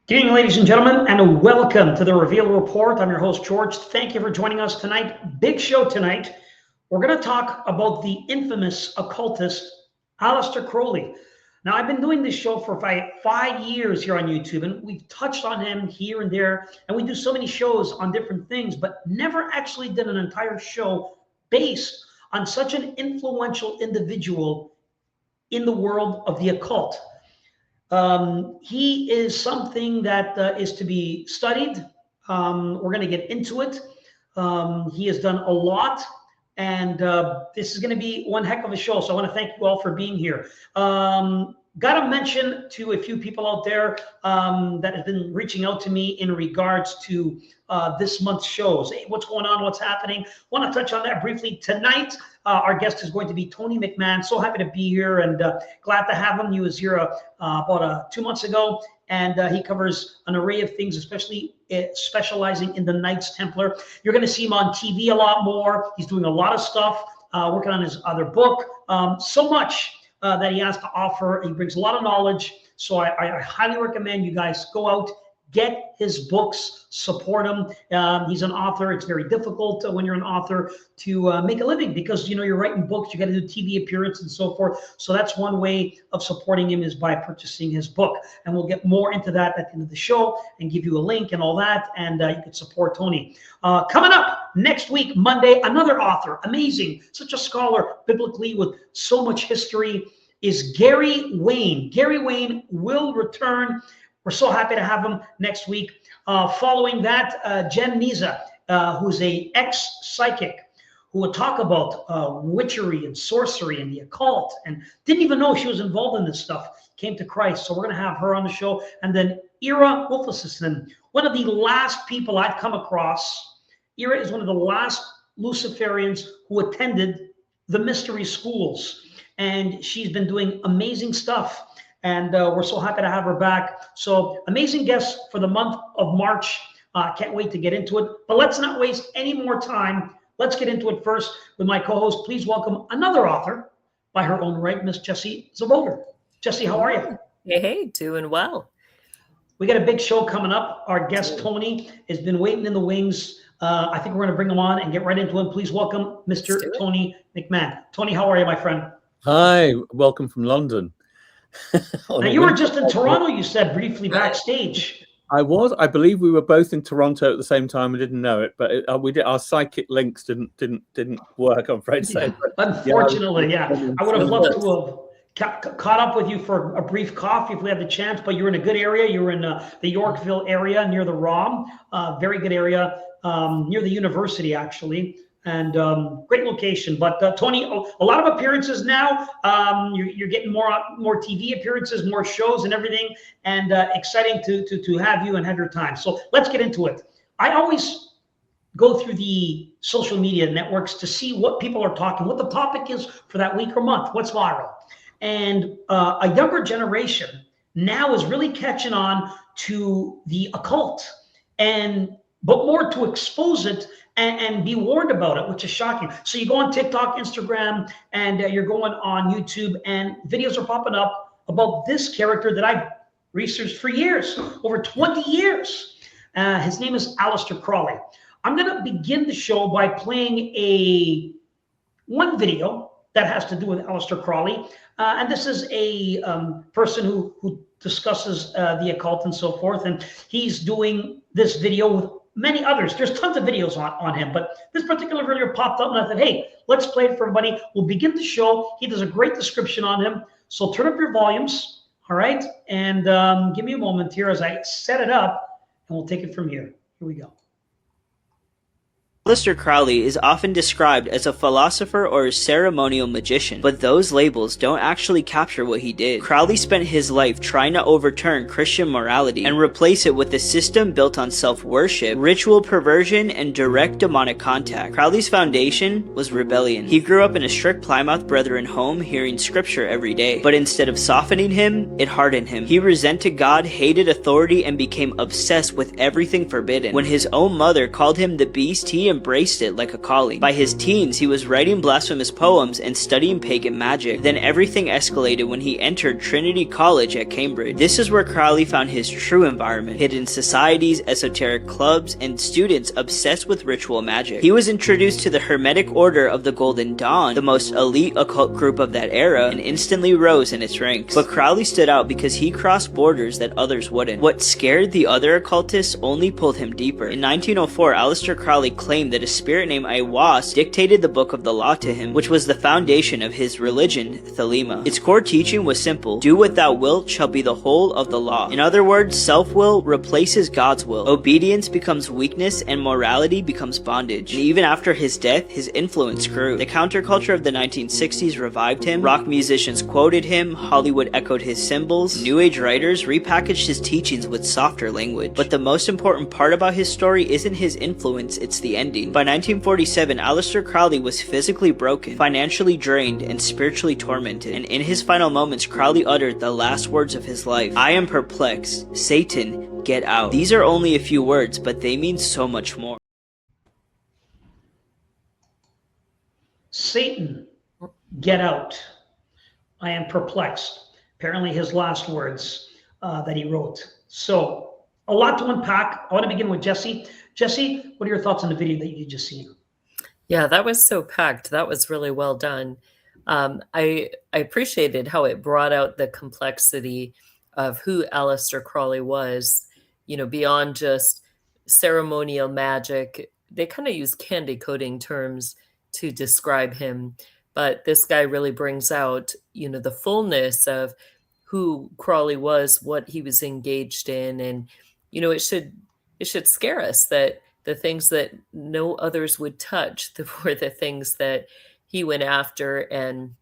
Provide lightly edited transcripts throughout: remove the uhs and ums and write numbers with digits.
Good evening, ladies and gentlemen, and welcome to the Reveal Report. I'm your host, George. Thank you for joining us tonight. Big show tonight. We're going to talk about the infamous occultist, Alister Crowley. Now, I've been doing this show for 5 years here on YouTube, and we've touched on him here and there, and we do so many shows on different things, but never actually did an entire show based on such an influential individual in the world of the occult. He is something that is to be studied. We're going to get into it. He has done a lot, and this is going to be one heck of a show. So I want to thank you all for being here. Got to mention to a few people out there that have been reaching out to me in regards to this month's shows. Hey, what's going on? What's happening? Want to touch on that briefly tonight. Our guest is going to be Tony McMahon. So happy to be here and glad to have him. He was here about 2 months ago, and he covers an array of things, especially specializing in the Knights Templar. You're going to see him on TV a lot more. He's doing a lot of stuff, working on his other book. So much that he has to offer. He brings a lot of knowledge. So I highly recommend you guys go out, get his books, support him. He's an author. It's very difficult when you're an author to make a living because, you know, you're writing books, you got to do TV appearance and so forth. So that's one way of supporting him is by purchasing his book. And we'll get more into that at the end of the show and give you a link and all that. And you can support Tony. Coming up next week, Monday, another author, amazing, such a scholar biblically with so much history, is Gary Wayne. Gary Wayne will return. We're so happy to have him next week. Following that, Jen Niza, who's a ex-psychic, who will talk about witchery and sorcery and the occult, and didn't even know she was involved in this stuff, came to Christ. So we're going to have her on the show. And then Ira Wolfesson, one of the last people I've come across. Ira is one of the last Luciferians who attended the mystery schools. And she's been doing amazing stuff. And we're so happy to have her back. So amazing guests for the month of March. Can't wait to get into it. But let's not waste any more time. Let's get into it first with my co-host. Please welcome another author by her own right, Miss Jessie Czebotar. Jessie, how are you? Hey, doing well. We got a big show coming up. Our guest, Tony, has been waiting in the wings. I think we're going to bring him on and get right into him. Please welcome Mr. Tony McMahon. Tony, how are you, my friend? Hi, welcome from London. Now, you were just in Toronto, you said, briefly backstage. I believe we were both in Toronto at the same time. We didn't know it, but we did. Our psychic links didn't work, I'm afraid to say. Unfortunately, yeah. I would have loved to have caught up with you for a brief coffee if we had the chance, but you're in a good area. You were in the Yorkville area near the ROM, very good area, near the university, actually. And great location. But Tony, a lot of appearances now. You're getting more TV appearances, more shows and everything, and exciting to have you and have your time. So let's get into it. I always go through the social media networks to see what people are talking, what the topic is for that week or month, what's viral. And a younger generation now is really catching on to the occult, but more to expose it and be warned about it, which is shocking. So you go on TikTok, Instagram, and you're going on YouTube, and videos are popping up about this character that I've researched for years, over 20 years. His name is Alister Crowley. I'm going to begin the show by playing one video that has to do with Alister Crowley. And this is a person who discusses the occult and so forth. And he's doing this video with many others. There's tons of videos on him, but this particular video popped up and I thought, hey, let's play it for everybody. We'll begin the show. He does a great description on him. So turn up your volumes, all right? And give me a moment here as I set it up, and we'll take it from here. Here we go. Alister Crowley is often described as a philosopher or a ceremonial magician, but those labels don't actually capture what he did. Crowley spent his life trying to overturn Christian morality and replace it with a system built on self-worship, ritual perversion, and direct demonic contact. Crowley's foundation was rebellion. He grew up in a strict Plymouth Brethren home, hearing scripture every day, but instead of softening him, it hardened him. He resented God, hated authority, and became obsessed with everything forbidden. When his own mother called him the beast, he embraced it like a calling. By his teens, he was writing blasphemous poems and studying pagan magic. Then everything escalated when he entered Trinity College at Cambridge. This is where Crowley found his true environment: hidden societies, esoteric clubs, and students obsessed with ritual magic. He was introduced to the Hermetic Order of the Golden Dawn, the most elite occult group of that era, and instantly rose in its ranks. But Crowley stood out because he crossed borders that others wouldn't. What scared the other occultists only pulled him deeper. In 1904, Alister Crowley claimed that a spirit named Aiwass dictated the Book of the Law to him, which was the foundation of his religion, Thelema. Its core teaching was simple: do what thou wilt shall be the whole of the law. In other words, self-will replaces God's will. Obedience becomes weakness and morality becomes bondage. And even after his death, his influence grew. The counterculture of the 1960s revived him, rock musicians quoted him, Hollywood echoed his symbols, New Age writers repackaged his teachings with softer language. But the most important part about his story isn't his influence, it's the ending. By 1947, Alister Crowley was physically broken, financially drained, and spiritually tormented. And in his final moments, Crowley uttered the last words of his life: "I am perplexed. Satan, get out." These are only a few words, but they mean so much more. Satan, get out. I am perplexed. Apparently his last words that he wrote. So a lot to unpack. I want to begin with Jessie. Jessie, what are your thoughts on the video that you just seen? Yeah, that was so packed. That was really well done. I appreciated how it brought out the complexity of who Alister Crowley was, beyond just ceremonial magic. They kind of use candy coating terms to describe him, but this guy really brings out, the fullness of who Crowley was, what he was engaged in, and it should scare us that the things that no others would touch were the things that he went after, and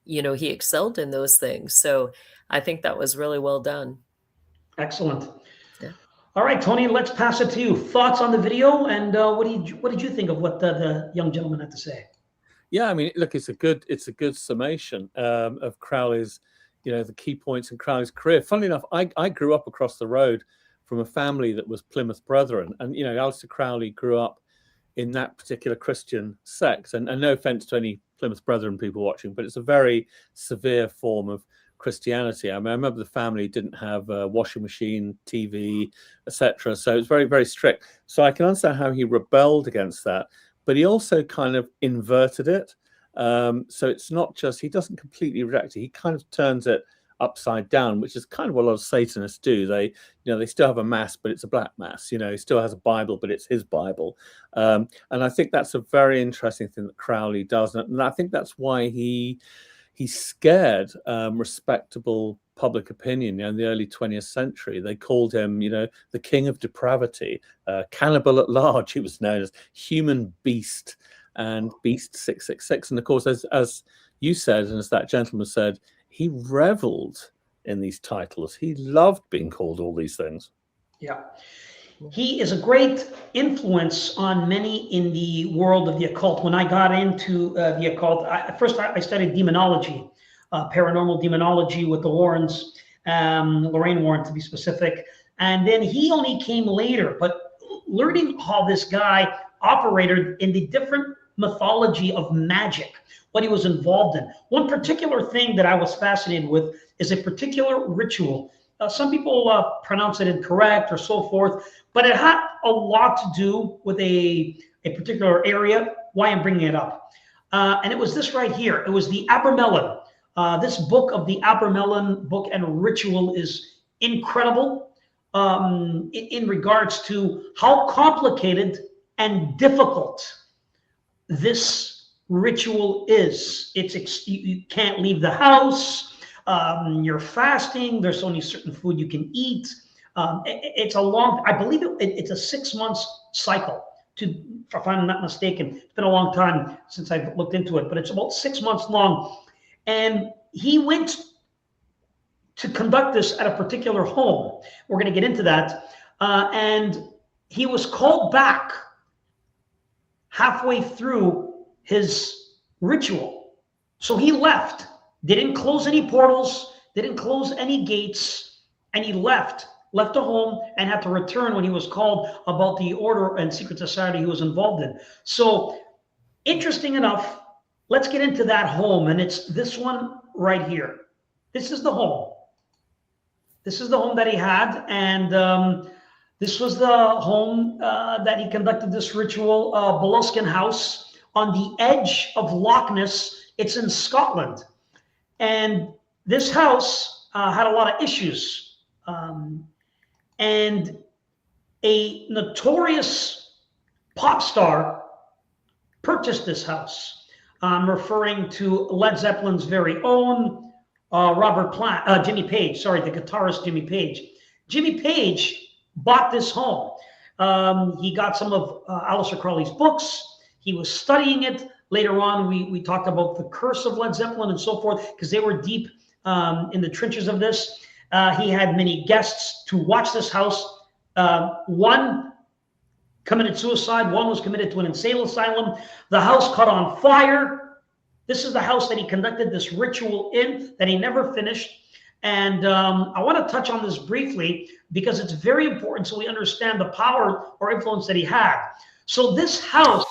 he excelled in those things. So I think that was really well done. Excellent. Yeah. All right, Tony, let's pass it to you. Thoughts on the video, and what did you think of what the young gentleman had to say? Yeah, I mean, look, it's a good summation of Crowley's, the key points in Crowley's career. Funnily enough, I grew up across the road from a family that was Plymouth Brethren, and Alister Crowley grew up in that particular Christian sect. And no offense to any Plymouth Brethren people watching, but it's a very severe form of Christianity. I mean, I remember the family didn't have a washing machine, TV, etc. So it's very, very strict. So I can understand how he rebelled against that, but he also kind of inverted it. So it's not just, he doesn't completely reject it. He kind of turns it upside down, which is kind of what a lot of Satanists do. They still have a mass, but it's a black mass. He still has a Bible, but it's his Bible. And I think that's a very interesting thing that Crowley does. And I think that's why he scared respectable public opinion in the early 20th century. They called him, the king of depravity, cannibal at large. He was known as human beast and beast 666. And of course, as you said, and as that gentleman said, he reveled in these titles. He loved being called all these things. Yeah. He is a great influence on many in the world of the occult. When I got into the occult, first I studied demonology, paranormal demonology with the Warrens, Lorraine Warren to be specific. And then he only came later, but learning how this guy operated in the different mythology of magic, what he was involved in. One particular thing that I was fascinated with is a particular ritual. Some people pronounce it incorrect or so forth, but it had a lot to do with a particular area, why I'm bringing it up. And it was this right here. It was the Abramelin. This book of the Abramelin book and ritual is incredible in regards to how complicated and difficult this ritual is. You can't leave the house. You're fasting. There's only certain food you can eat. It's a long, I believe it's a 6 months cycle, if I'm not mistaken. It's been a long time since I've looked into it, but it's about 6 months long. And he went to conduct this at a particular home. We're going to get into that. And he was called back halfway through his ritual. So he left. They didn't close any portals, they didn't close any gates, and he left left the home, and had to return when he was called about the order and secret society he was involved in. So interesting enough, let's get into that home. And it's this one right here. This is the home. This is the home that he had. And this was the home that he conducted this ritual, Boleskine House, on the edge of Loch Ness. It's in Scotland. And this house had a lot of issues. And a notorious pop star purchased this house. I'm referring to Led Zeppelin's very own Jimmy Page, sorry, the guitarist Jimmy Page. Jimmy Page bought this home. He got some of Alister Crowley's books. He was studying it. Later on, we talked about the curse of Led Zeppelin and so forth, because they were deep in the trenches of this. He had many guests to watch this house. One committed suicide. One was committed to an insane asylum. The house caught on fire. This is the house that he conducted this ritual in that he never finished. And I want to touch on this briefly because it's very important so we understand the power or influence that he had. So this house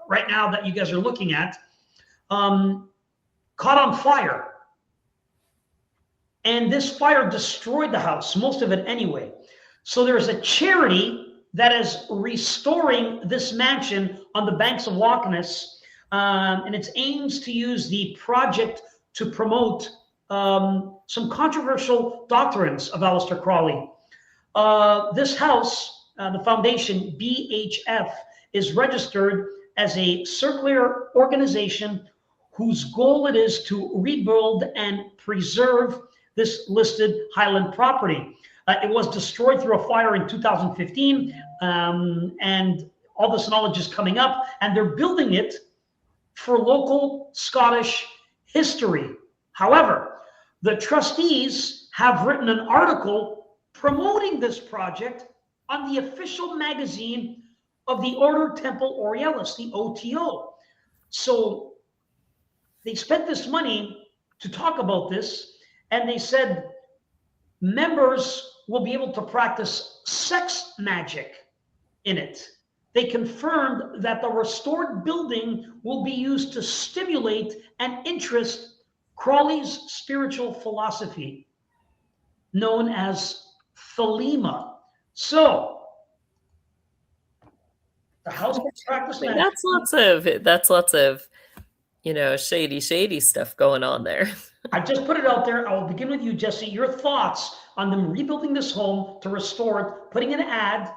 right now that you guys are looking at caught on fire. And this fire destroyed the house, most of it anyway. So there's a charity that is restoring this mansion on the banks of Loch Ness. And it aims to use the project to promote some controversial doctrines of Alister Crowley. This house, the foundation BHF, is registered as a circular organization whose goal it is to rebuild and preserve this listed Highland property. It was destroyed through a fire in 2015, and all this knowledge is coming up, and they're building it for local Scottish history. However, the trustees have written an article promoting this project on the official magazine of the Order Temple Orientis, the OTO. So they spent this money to talk about this, and they said members will be able to practice sex magic in it. They confirmed that the restored building will be used to stimulate and interest Crowley's spiritual philosophy, known as Thelema. So, the house will practice magic. That's lots of, shady stuff going on there. I just put it out there. I will begin with you, Jesse. Your thoughts on them rebuilding this home to restore it, putting an ad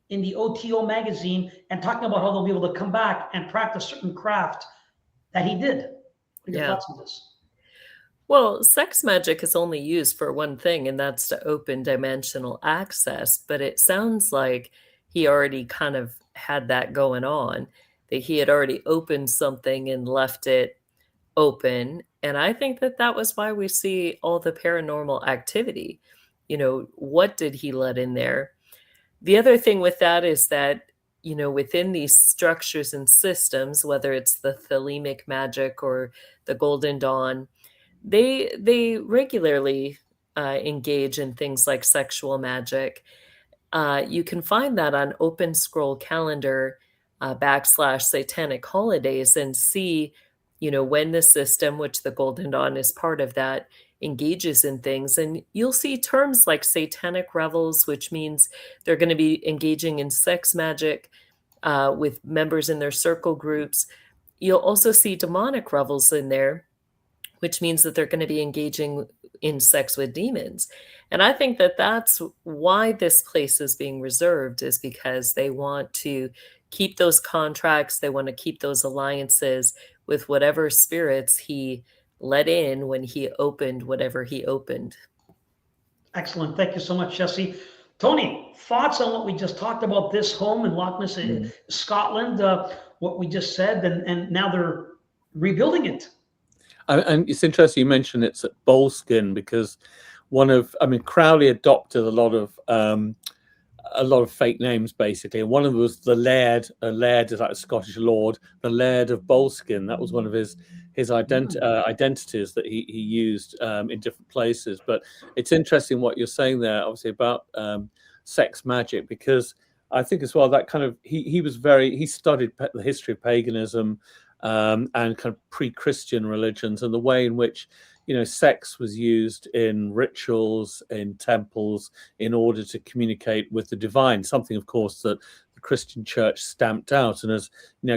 in the OTO magazine, and talking about how they'll be able to come back and practice certain craft that he did. What are your thoughts on this? Well, sex magic is only used for one thing, and that's to open dimensional access. But it sounds like he already kind of had that going on, that he had already opened something and left it open. And I think that was why we see all the paranormal activity. What did he let in there? The other thing with that is that, within these structures and systems, whether it's the Thelemic magic or the Golden Dawn, they regularly engage in things like sexual magic. You can find that on Open Scroll Calendar / Satanic Holidays and see, when the system, which the Golden Dawn is part of that, engages in things. And you'll see terms like satanic revels, which means they're going to be engaging in sex magic with members in their circle groups. You'll also see demonic revels in there, which means that they're going to be engaging in sex with demons. And I think that's why this place is being reserved, is because they want to keep those contracts. They want to keep those alliances with whatever spirits he let in when he opened whatever he opened. Excellent. Thank you so much, Jesse. Tony, thoughts on what we just talked about, this home in Loch Ness, in Scotland, what we just said, and now they're rebuilding it. And it's interesting you mentioned it's at Boleskine, because Crowley adopted a lot of a lot of fake names, basically. And one of them was the Laird. A Laird is like a Scottish lord. The Laird of Boleskine. That was one of his identities that he used in different places. But it's interesting what you're saying there, obviously, about sex magic, because I think as well that kind of he studied the history of paganism and kind of pre-Christian religions, and the way in which sex was used in rituals, in temples, in order to communicate with the divine, something, of course, that the Christian church stamped out. And as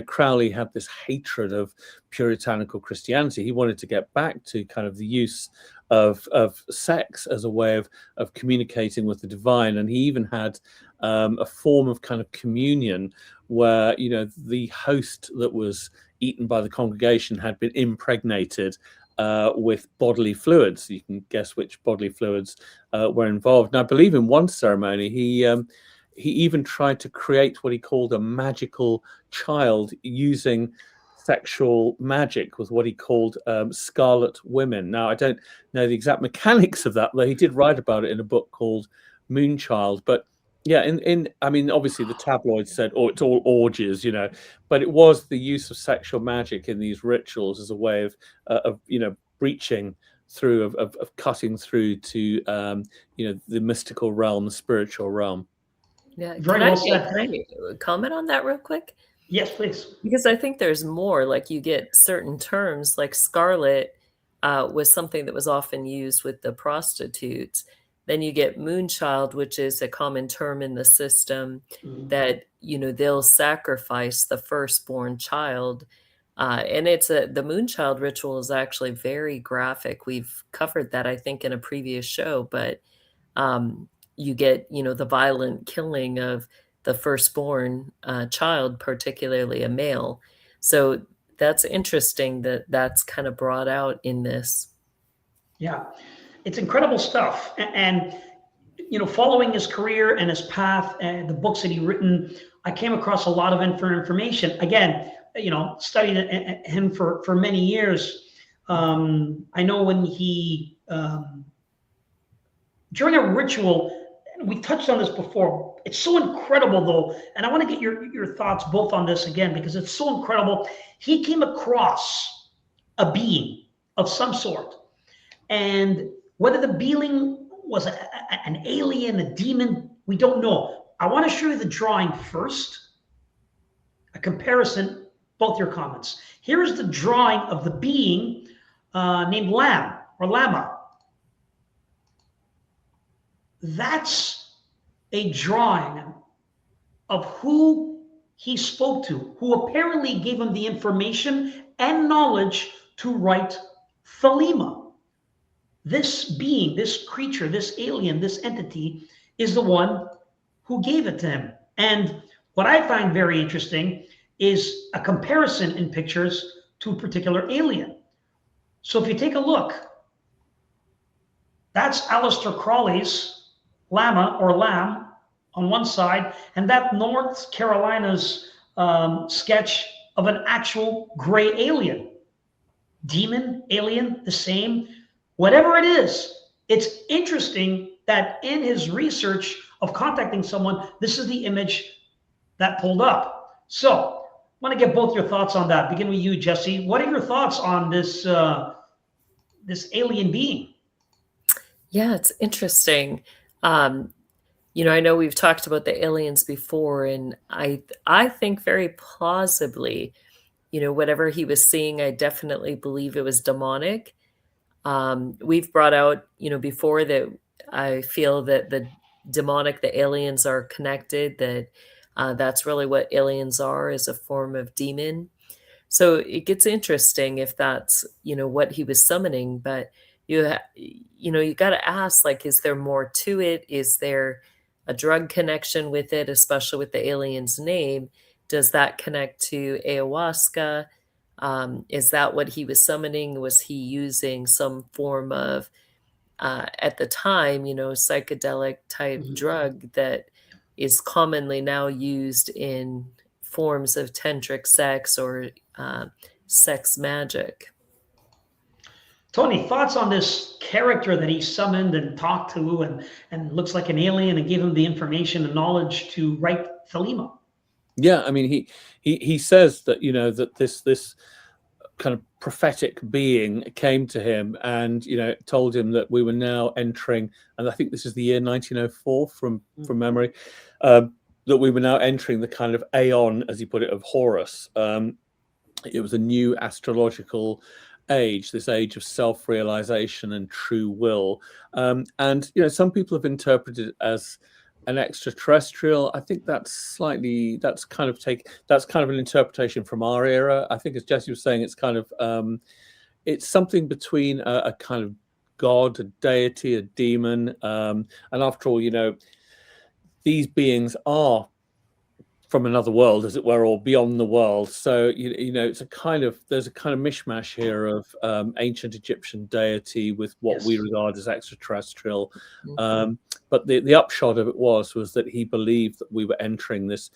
Crowley had this hatred of puritanical Christianity, he wanted to get back to kind of the use of sex as a way of communicating with the divine. And he even had a form of kind of communion where, the host that was eaten by the congregation had been impregnated with bodily fluids. You can guess which bodily fluids were involved. And I believe in one ceremony, he even tried to create what he called a magical child using sexual magic with what he called scarlet women. Now, I don't know the exact mechanics of that, though he did write about it in a book called Moonchild. But yeah, I mean, obviously the tabloids said, "Oh, it's all orgies," but it was the use of sexual magic in these rituals as a way of breaching through, of cutting through to the mystical realm, the spiritual realm. Yeah, Very well said. can I comment on that real quick? Yes, please. Because I think there's more. Like, you get certain terms, like scarlet was something that was often used with the prostitutes. Then you get moonchild, which is a common term in the system, that they'll sacrifice the firstborn child, and the moonchild ritual is actually very graphic. We've covered that, I think, in a previous show, but you get the violent killing of the firstborn child, particularly a male. So that's interesting that that's kind of brought out in this. Yeah, it's incredible stuff. And following his career and his path and the books that he's written, I came across a lot of information. Again, studied him for many years. I know when he, during a ritual, we touched on this before. It's so incredible, though, and I want to get your thoughts both on this again, because it's so incredible. He came across a being of some sort, and whether the being was an alien, a demon, we don't know. I want to show you the drawing first, a comparison, both your comments. Here is the drawing of the being named Lamb or Lama. That's a drawing of who he spoke to, who apparently gave him the information and knowledge to write Thelema. This being, this creature, this alien, this entity is the one who gave it to him. And what I find very interesting is a comparison in pictures to a particular alien. So if you take a look, that's Alister Crowley's Lama or Lamb on one side, and that North Carolina's sketch of an actual gray alien. Demon, alien, the same. Whatever it is, it's interesting that in his research of contacting someone, this is the image that pulled up. So I want to get both your thoughts on that. Begin with you, Jessie. What are your thoughts on this this alien being? Yeah, it's interesting. I know we've talked about the aliens before, and I think very plausibly, whatever he was seeing, I definitely believe it was demonic. We've brought out, before that I feel that the demonic, the aliens are connected, that that's really what aliens are, is a form of demon. So it gets interesting if that's, what he was summoning, but you got to ask, like, is there more to it? Is there a drug connection with it, especially with the alien's name? Does that connect to ayahuasca? Is that what he was summoning? Was he using some form of, at the time, psychedelic type drug that is commonly now used in forms of tantric sex or sex magic? Tony, thoughts on this character that he summoned and talked to and looks like an alien and gave him the information and knowledge to write Thelema? Yeah, I mean, he says that, you know, that this kind of prophetic being came to him and, you know, told him that we were now entering, and I think this is the year 1904 from memory, that we were now entering the kind of aeon, as he put it, of Horus. It was a new astrological age, this age of self-realization and true will. And, you know, some people have interpreted it as an extraterrestrial. I think that's kind of an interpretation from our era. I think, as Jessie was saying, it's kind of it's something between a kind of god, a deity, a demon, and after all, you know, these beings are from another world, as it were, or beyond the world. So you know, there's a kind of mishmash here of ancient Egyptian deity with what we regard as extraterrestrial. But the upshot of it was that he believed that we were entering this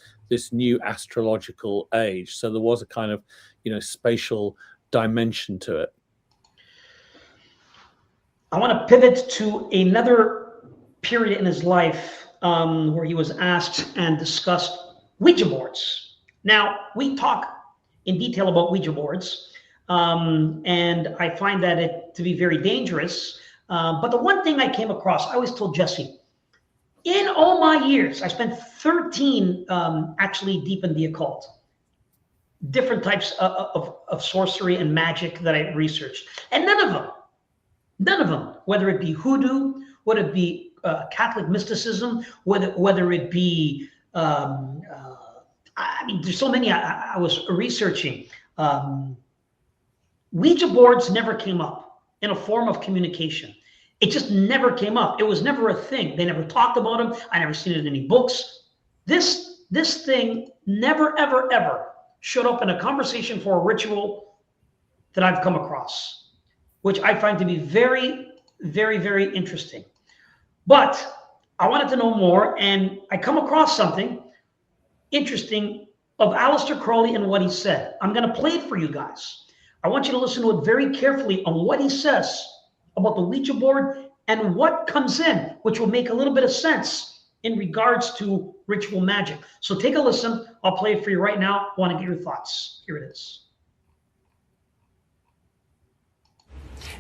new astrological age. So there was a kind of, you know, spatial dimension to it. I want to pivot to another period in his life where he was asked and discussed Ouija boards. Now, we talk in detail about Ouija boards, and I find that to be very dangerous. But the one thing I came across, I always told Jessie, in all my years, I spent 13 actually deep in the occult, different types of sorcery and magic that I researched. And none of them, whether it be hoodoo, whether it be Catholic mysticism, whether it be I mean, there's so many I was researching. Ouija boards never came up in a form of communication. It just never came up. It was never a thing. They never talked about them. I never seen it in any books. This thing never, ever, ever showed up in a conversation for a ritual that I've come across, which I find to be very, very, very interesting. But I wanted to know more, and I come across something interesting of Alister Crowley and what he said. I'm going to play it for you guys. I want you to listen to it very carefully on what he says about the Ouija board and what comes in, which will make a little bit of sense in regards to ritual magic. So take a listen. I'll play it for you right now. I want to get your thoughts. Here it is.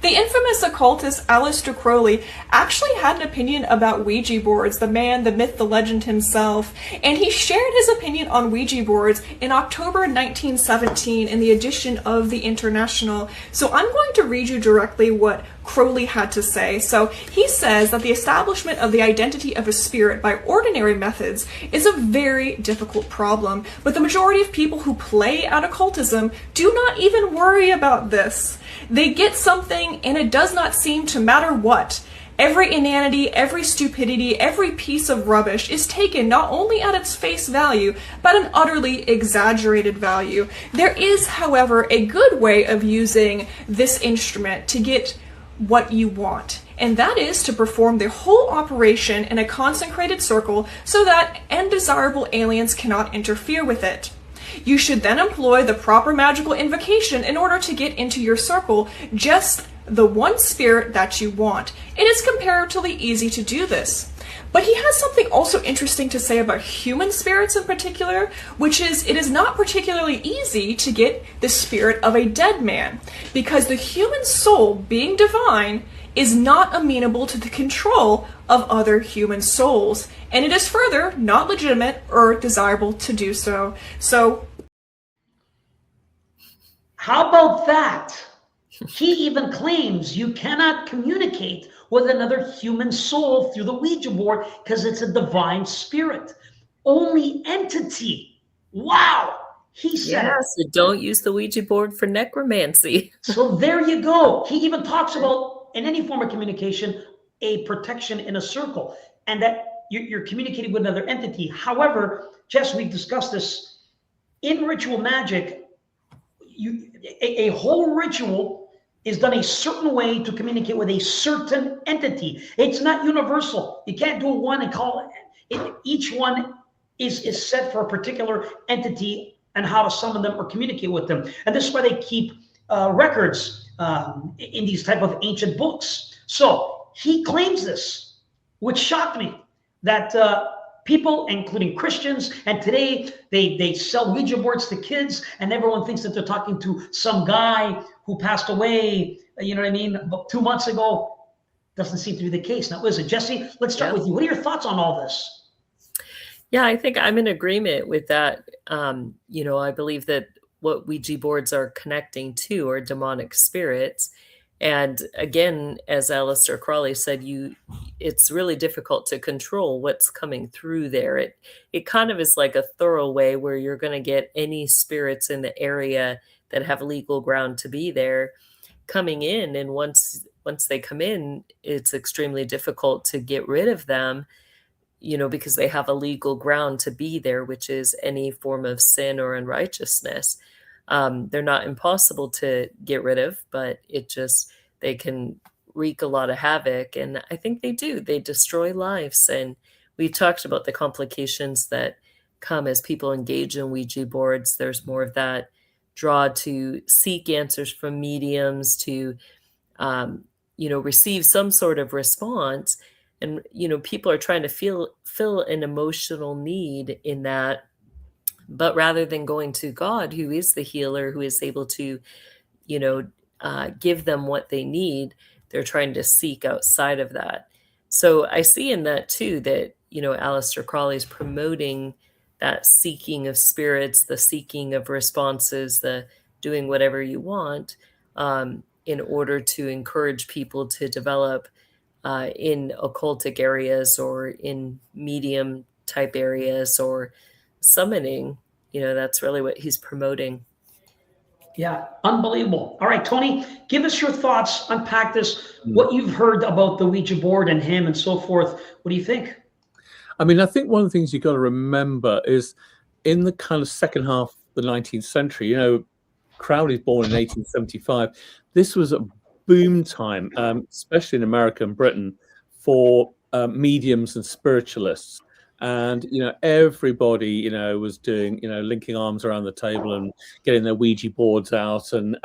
The infamous occultist Alister Crowley actually had an opinion about Ouija boards, the man, the myth, the legend himself, and he shared his opinion on Ouija boards in October 1917 in the edition of the International. So I'm going to read you directly what Crowley had to say. So he says that the establishment of the identity of a spirit by ordinary methods is a very difficult problem, but the majority of people who play at occultism do not even worry about this. They get something and it does not seem to matter what. Every inanity, every stupidity, every piece of rubbish is taken not only at its face value, but an utterly exaggerated value. There is, however, a good way of using this instrument to get what you want, and that is to perform the whole operation in a consecrated circle so that undesirable aliens cannot interfere with it. You should then employ the proper magical invocation in order to get into your circle just the one spirit that you want. It is comparatively easy to do this. But he has something also interesting to say about human spirits in particular, which is it is not particularly easy to get the spirit of a dead man, because the human soul, being divine, is not amenable to the control of other human souls, and it is further not legitimate or desirable to do so. So, how about that? He even claims you cannot communicate with another human soul through the Ouija board because it's a divine spirit. Only entity. Wow. He said. Yes, so don't use the Ouija board for necromancy. So there you go. He even talks about, in any form of communication, a protection in a circle, and that you're communicating with another entity. However, Jess, we've discussed this, in ritual magic, a whole ritual is done a certain way to communicate with a certain entity. It's not universal. You can't do one and call it. Each one is set for a particular entity and how to summon them or communicate with them. And this is why they keep records in these type of ancient books. So he claims this, which shocked me, that people, including Christians, and today they sell Ouija boards to kids, and everyone thinks that they're talking to some guy who passed away, you know what I mean, about 2 months ago. Doesn't seem to be the case. Now, listen, Jessie, let's start with you. What are your thoughts on all this? Yeah, I think I'm in agreement with that. You know, I believe that what Ouija boards are connecting to are demonic spirits. And again, as Alister Crowley said, it's really difficult to control what's coming through there. It kind of is like a throwaway where you're going to get any spirits in the area that have legal ground to be there coming in. And once they come in, it's extremely difficult to get rid of them, you know, because they have a legal ground to be there, which is any form of sin or unrighteousness. They're not impossible to get rid of, but they can wreak a lot of havoc. And I think they do. They destroy lives. And we talked about the complications that come as people engage in Ouija boards. There's more of that draw to seek answers from mediums, to, you know, receive some sort of response. And, you know, people are trying to fill an emotional need in that. But rather than going to God, who is the healer, who is able to, you know, give them what they need, they're trying to seek outside of that. So I see in that too that, you know, Alister Crowley is promoting that seeking of spirits, the seeking of responses, the doing whatever you want, in order to encourage people to develop in occultic areas or in medium type areas or summoning. You know, that's really what he's promoting. Yeah, unbelievable. All right, Tony, give us your thoughts, unpack this, what you've heard about the Ouija board and him and so forth. What do you think? I mean, I think one of the things you've got to remember is in the kind of second half of the 19th century, you know, Crowley's born in 1875. This was a boom time, especially in America and Britain, for mediums and spiritualists. And, you know, everybody, you know, was doing, you know, linking arms around the table and getting their Ouija boards out. And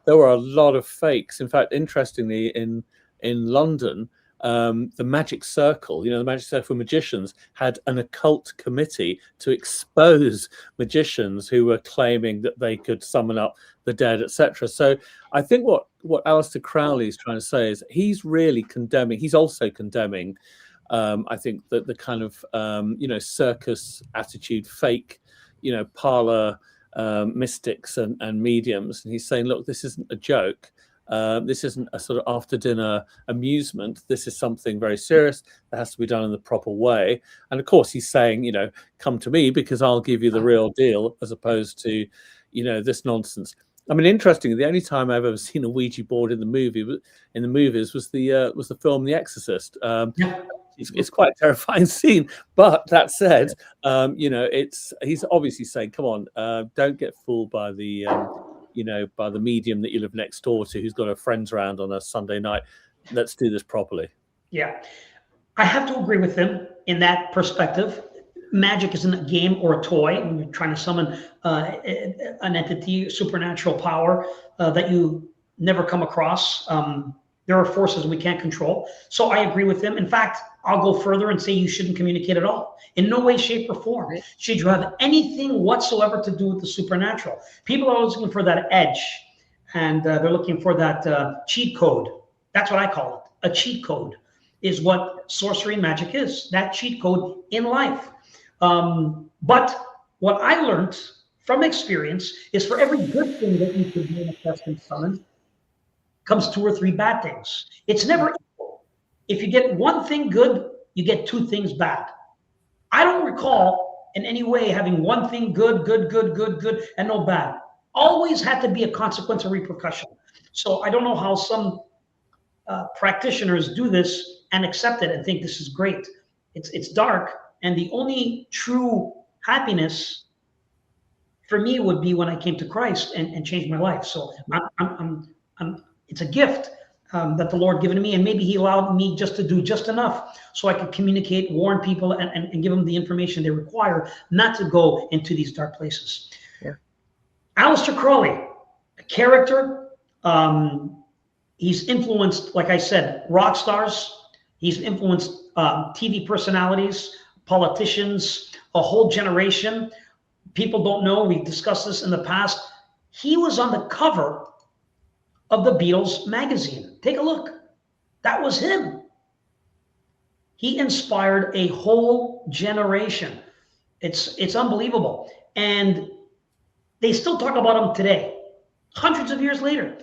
there were a lot of fakes. In fact, interestingly, in London, the Magic Circle, you know, the Magic Circle magicians had an occult committee to expose magicians who were claiming that they could summon up the dead, etc. So I think what Alister Crowley is trying to say is he's really condemning. He's also condemning, I think, that the kind of you know, circus attitude, fake, you know, parlor mystics and mediums. And he's saying, look, this isn't a joke. This isn't a sort of after dinner amusement. This is something very serious that has to be done in the proper way. And of course, he's saying, you know, come to me because I'll give you the real deal, as opposed to, you know, this nonsense. I mean, interestingly, the only time I've ever seen a Ouija board in the movies was the film The Exorcist. It's quite a terrifying scene. But that said, you know, he's obviously saying, come on, don't get fooled by the you know, by the medium that you live next door to, who's got her friends around on a Sunday night. Let's do this properly. Yeah, I have to agree with him in that perspective. Magic isn't a game or a toy when you're trying to summon an entity, supernatural power that you never come across. There are forces we can't control. So I agree with him. In fact, I'll go further and say you shouldn't communicate at all. In no way, shape, or form should you have anything whatsoever to do with the supernatural. People are always looking for that edge, and they're looking for that cheat code. That's what I call it. A cheat code is what sorcery and magic is, that cheat code in life. But what I learned from experience is for every good thing that you can manifest and summon comes 2 or 3 bad things. It's never equal. If you get one thing good, you get 2 things bad. I don't recall in any way having one thing good, and no bad. Always had to be a consequence or repercussion. So I don't know how some practitioners do this and accept it and think this is great. It's dark, and the only true happiness for me would be when I came to Christ and changed my life. So it's a gift that the Lord given to me, and maybe he allowed me just to do just enough so I could communicate, warn people, and give them the information they require not to go into these dark places. Yeah. Alister Crowley, a character, He's influenced, like I said, rock stars. He's influenced TV personalities, politicians, a whole generation. People don't know, we've discussed this in the past. He was on the cover of the Beatles magazine. Take a look. That was him. He inspired a whole generation. It's unbelievable. And they still talk about him today, hundreds of years later.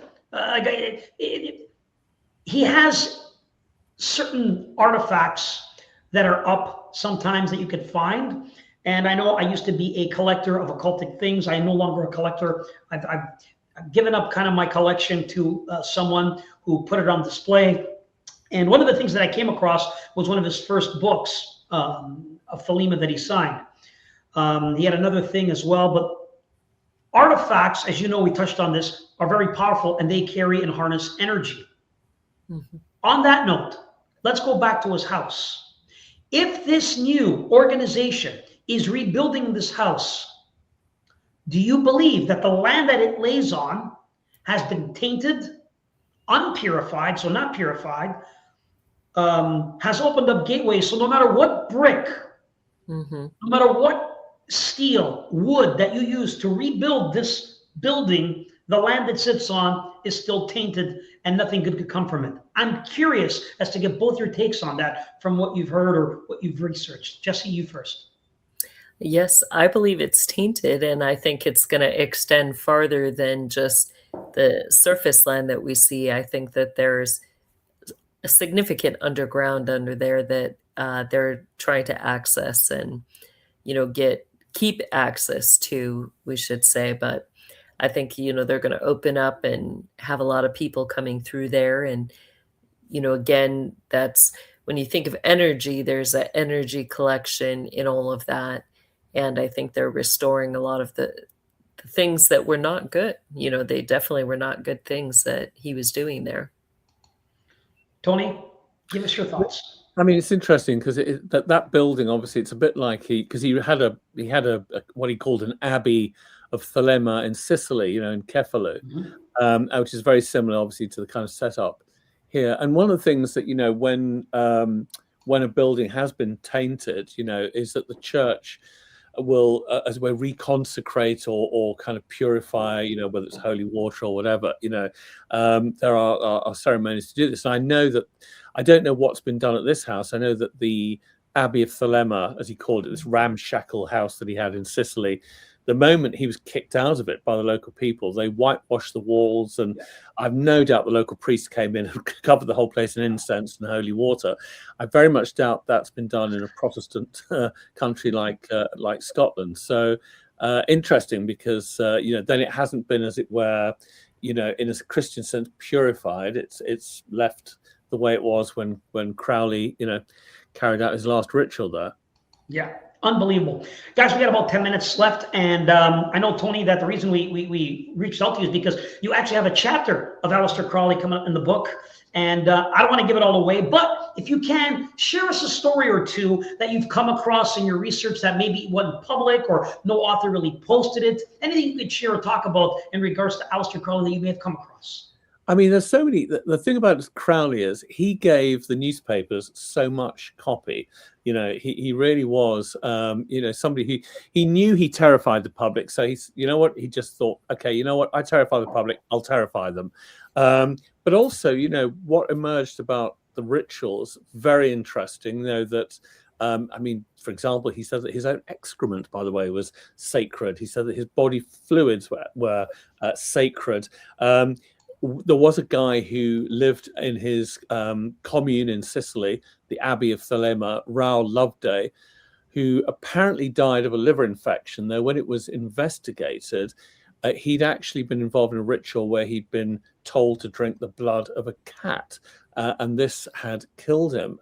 He has certain artifacts that are up sometimes that you could find. And I know I used to be a collector of occultic things. I'm no longer a collector. I've given up kind of my collection to someone who put it on display. And one of the things that I came across was one of his first books of Thelema that he signed. He had another thing as well, but artifacts, as you know, we touched on this, are very powerful and they carry and harness energy. Mm-hmm. On that note, let's go back to his house. If this new organization is rebuilding this house, do you believe that the land that it lays on has been tainted, unpurified, so not purified, has opened up gateways, so no matter what brick, mm-hmm. no matter what steel, wood that you use to rebuild this building, the land it sits on is still tainted and nothing good could come from it? I'm curious as to get both your takes on that from what you've heard or what you've researched. Jesse, you first. Yes, I believe it's tainted, and I think it's going to extend farther than just the surface land that we see. I think that there's a significant underground under there that they're trying to access and, keep access to, we should say. But I think, they're going to open up and have a lot of people coming through there. And, again, that's when you think of energy, there's an energy collection in all of that. And I think they're restoring a lot of the things that were not good. They definitely were not good things that he was doing there. Tony, give us your thoughts. I mean, it's interesting because that building, obviously, it's a bit like he had a what he called an abbey of Thelema in Sicily, in Kefalow, mm-hmm. Which is very similar, obviously, to the kind of setup here. And one of the things that when a building has been tainted, is that the church will, as it were, reconsecrate or kind of purify, whether it's holy water or whatever. There are ceremonies to do this. And I know that, I don't know what's been done at this house. I know that the Abbey of Thelema, as he called it, this ramshackle house that he had in Sicily, the moment he was kicked out of it by the local people, they whitewashed the walls, and I've no doubt the local priest came in and covered the whole place in incense and holy water. I very much doubt that's been done in a Protestant country like Scotland. So interesting, because then it hasn't been, as it were, in a Christian sense, purified. It's left the way it was when Crowley carried out his last ritual there. Yeah. Unbelievable. Guys, we got about 10 minutes left. And I know, Tony, that the reason we reached out to you is because you actually have a chapter of Alister Crowley coming up in the book. And I don't want to give it all away, but if you can, share us a story or two that you've come across in your research that maybe wasn't public or no author really posted it. Anything you could share or talk about in regards to Alister Crowley that you may have come across. I mean, there's so many. The thing about Crowley is he gave the newspapers so much copy. He really was, somebody he knew he terrified the public. So he just thought, okay, I terrify the public, I'll terrify them. But also, what emerged about the rituals, very interesting, that, for example, he said that his own excrement, by the way, was sacred. He said that his body fluids were sacred. There was a guy who lived in his commune in Sicily, the Abbey of Thelema, Raoul Loveday, who apparently died of a liver infection, though when it was investigated, he'd actually been involved in a ritual where he'd been told to drink the blood of a cat, and this had killed him.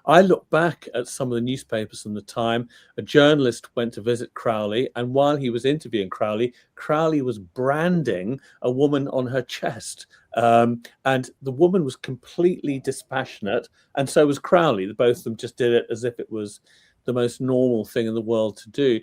I look back at some of the newspapers from the time. A journalist went to visit Crowley, and while he was interviewing Crowley, Crowley was branding a woman on her chest. And the woman was completely dispassionate, and so was Crowley. The both of them just did it as if it was the most normal thing in the world to do.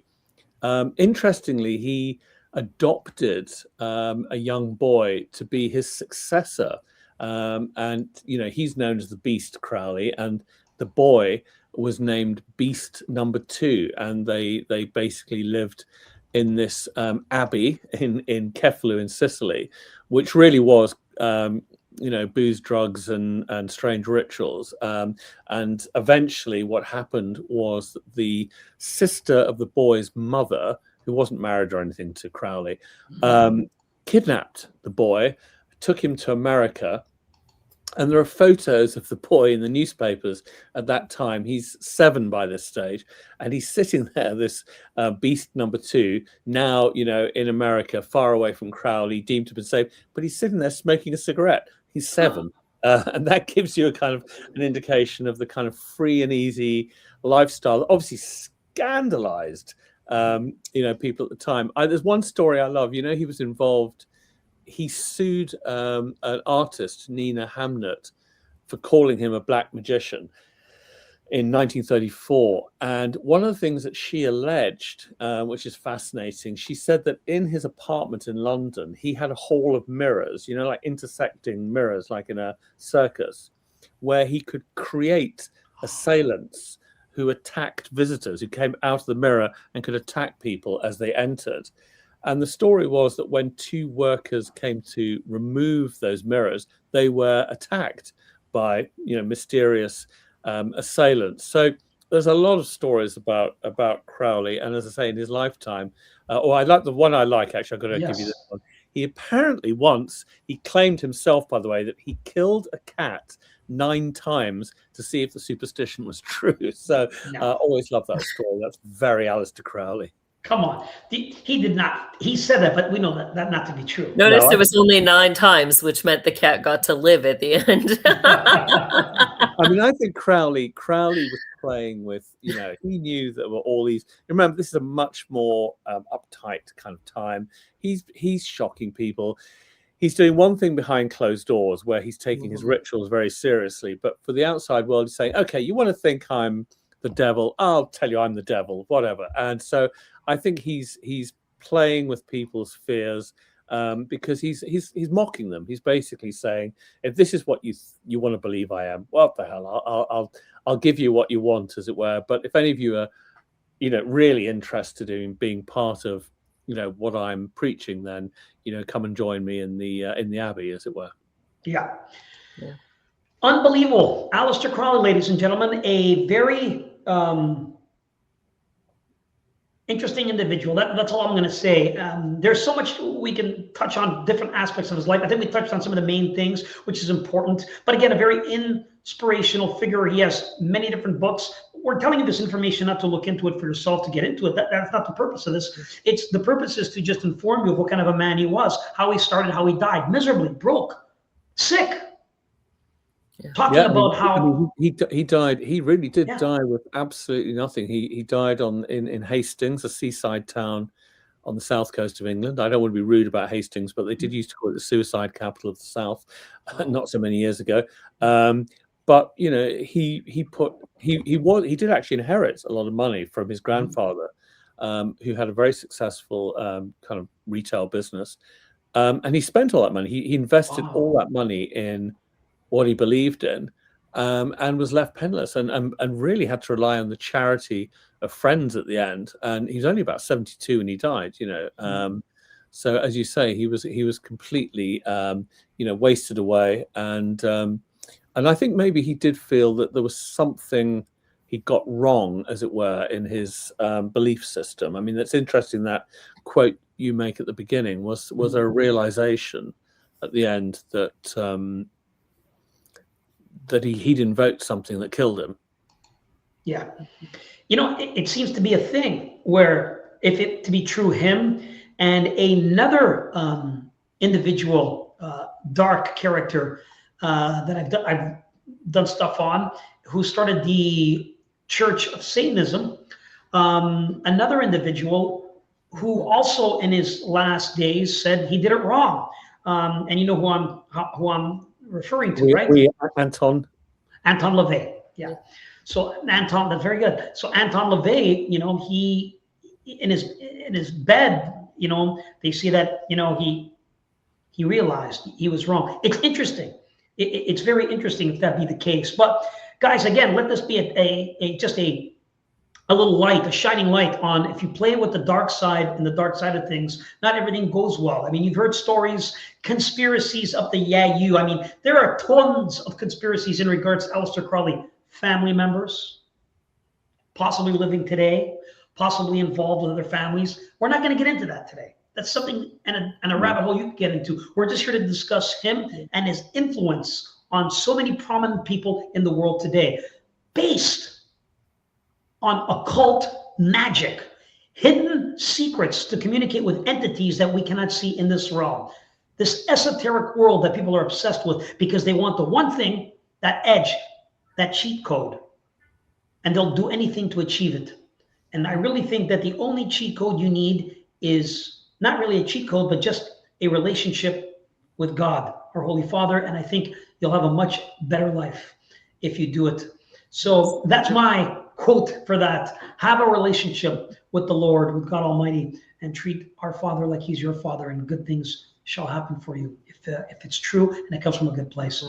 Interestingly, he adopted a young boy to be his successor and he's known as the Beast Crowley, and the boy was named Beast number 2, and they basically lived in this abbey in Kefalow in Sicily, which really was booze, drugs, and strange rituals. And eventually what happened was that the sister of the boy's mother, who wasn't married or anything to Crowley, kidnapped the boy, took him to America. And there are photos of the boy in the newspapers at that time. He's 7 by this stage, and he's sitting there, this Beast number 2, now, in America, far away from Crowley, deemed to be safe, but he's sitting there smoking a cigarette. He's 7. And that gives you a kind of an indication of the kind of free and easy lifestyle, obviously scandalized, people at the time. There's one story I love, he was involved. He sued an artist, Nina Hamnet, for calling him a black magician in 1934. And one of the things that she alleged, which is fascinating, she said that in his apartment in London, he had a hall of mirrors, like intersecting mirrors, like in a circus, where he could create assailants who attacked visitors, who came out of the mirror and could attack people as they entered. And the story was that when 2 workers came to remove those mirrors, they were attacked by, mysterious assailants. So there's a lot of stories about Crowley. And as I say, in his lifetime, I like the one I like, actually, I've got to give you this one. He apparently he claimed himself, by the way, that he killed a cat 9 times to see if the superstition was true. So always love that story. That's very Alister Crowley. Come on. He did not. He said that, but we know that not to be true. Notice it was only 9 times, which meant the cat got to live at the end. I mean, I think Crowley was playing with, he knew that there were all these. Remember, this is a much more uptight kind of time. He's shocking people. He's doing one thing behind closed doors where he's taking his rituals very seriously. But for the outside world, he's saying, okay, you want to think I'm the devil? I'll tell you I'm the devil, whatever. And so I think he's playing with people's fears because he's mocking them. He's basically saying, if this is what you want to believe I am, what the hell? I'll give you what you want, as it were. But if any of you are, really interested in being part of, what I'm preaching, then come and join me in the abbey, as it were. Yeah. Unbelievable. Alister Crowley, ladies and gentlemen, a very interesting individual. That's all I'm going to say. There's so much we can touch on, different aspects of his life. I think we touched on some of the main things, which is important. But again, a very inspirational figure. He has many different books. We're telling you this information not to look into it for yourself, to get into it. That's not the purpose of this. The purpose is to just inform you of what kind of a man he was, how he started, how he died, miserably, broke, sick. Talking about how he died. He really did die with absolutely nothing. He died in Hastings, a seaside town on the south coast of England. I don't want to be rude about Hastings, but they did used to call it the suicide capital of the south, not so many years ago. But he did actually inherit a lot of money from his grandfather, who had a very successful kind of retail business, and he spent all that money. He invested all that money in what he believed in, and was left penniless, and really had to rely on the charity of friends at the end. And he was only about 72 when he died. So as you say, he was completely wasted away, and I think maybe he did feel that there was something he got wrong, as it were, in his belief system. I mean, it's interesting, that quote you make at the beginning was there a realization at the end that that he'd invoked something that killed him. Yeah. It seems to be a thing where, if it to be true, him and another individual, dark character that I've done stuff on, who started the Church of Satanism, another individual who also in his last days said he did it wrong. And you know who I'm referring to, right? Anton LaVey. Yeah. So Anton, that's very good. So Anton LaVey, he in his bed, they see that he realized he was wrong. It's interesting it's very interesting if that be the case. But guys, again, let this be just a little light, a shining light on if you play with the dark side and the dark side of things, not everything goes well. I mean, you've heard stories, conspiracies up the I mean, there are tons of conspiracies in regards to Alister Crowley. Family members, possibly living today, possibly involved with other families. We're not going to get into that today. That's something and a rabbit hole you can get into. We're just here to discuss him and his influence on so many prominent people in the world today, based on occult magic, hidden secrets to communicate with entities that we cannot see in this realm. This esoteric world that people are obsessed with because they want the one thing, that edge, that cheat code, and they'll do anything to achieve it. And I really think that the only cheat code you need is not really a cheat code, but just a relationship with God, our Holy Father. And I think you'll have a much better life if you do it. So that's my quote for that. Have a relationship with the Lord, with God Almighty, and treat our Father like he's your Father, and good things shall happen for you if it's true and it comes from a good place.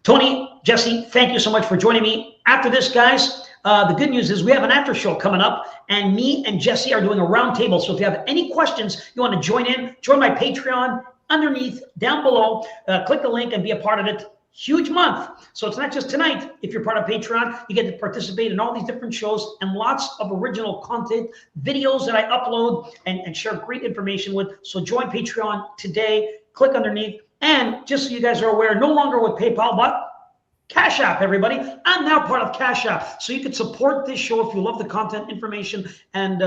Tony, Jessie, thank you so much for joining me. After this, guys, the good news is we have an after show coming up, and me and Jessie are doing a roundtable. So if you have any questions, you want to join in, join my Patreon underneath, down below. Click the link and be a part of it. Huge month. So it's not just tonight. If you're part of Patreon, you get to participate in all these different shows and lots of original content, videos that I upload and share great information with. So join Patreon today. Click underneath. And just so you guys are aware, no longer with PayPal, but Cash App, everybody. I'm now part of Cash App. So you can support this show if you love the content, information, and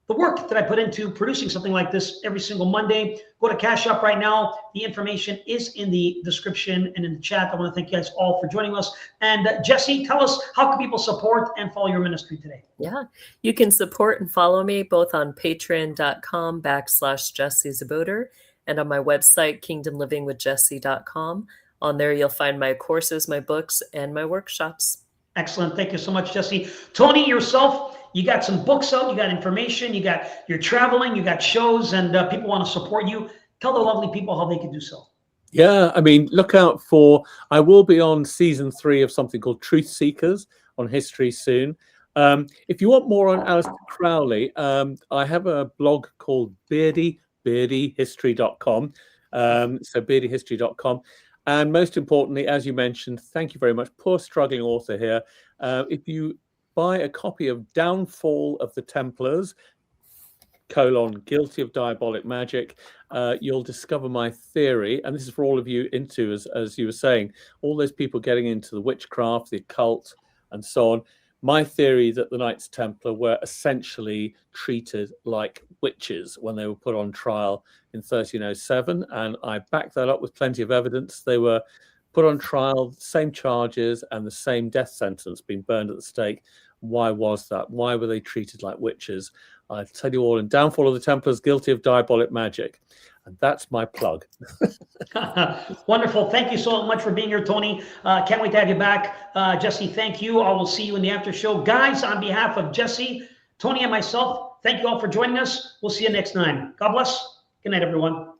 the work that I put into producing something like this every single Monday. Go to Cash App right now. The information is in the description and in the chat. I want to thank you guys all for joining us. And Jessie, tell us, how can people support and follow your ministry today? Yeah, you can support and follow me both on patreon.com/Jessie Czebotar and on my website, kingdomlivingwithjessie.com. On there, you'll find my courses, my books, and my workshops. Excellent. Thank you so much, Jessie. Tony, yourself, you got some books out, you got information, you're traveling, you got shows, and people want to support you. Tell the lovely people how they can do so. Yeah, I mean, look out for, I will be on season 3 of something called Truth Seekers on History soon. If you want more on Alister Crowley, I have a blog called beardyhistory.com. So beardyhistory.com. And most importantly, as you mentioned, thank you very much, poor struggling author here. If you buy a copy of Downfall of the Templars, Guilty of Diabolic Magic, you'll discover my theory, and this is for all of you into, as you were saying, all those people getting into the witchcraft, the occult, and so on. My theory that the Knights Templar were essentially treated like witches when they were put on trial in 1307, and I back that up with plenty of evidence. They were put on trial, same charges, and the same death sentence, being burned at the stake. Why was that? Why were they treated like witches? I'll tell you all in Downfall of the Templars, Guilty of Diabolic Magic. And that's my plug. Wonderful. Thank you so much for being here, Tony. Can't wait to have you back. Jessie, thank you. I will see you in the after show. Guys, on behalf of Jessie, Tony, and myself, thank you all for joining us. We'll see you next time. God bless. Good night, everyone.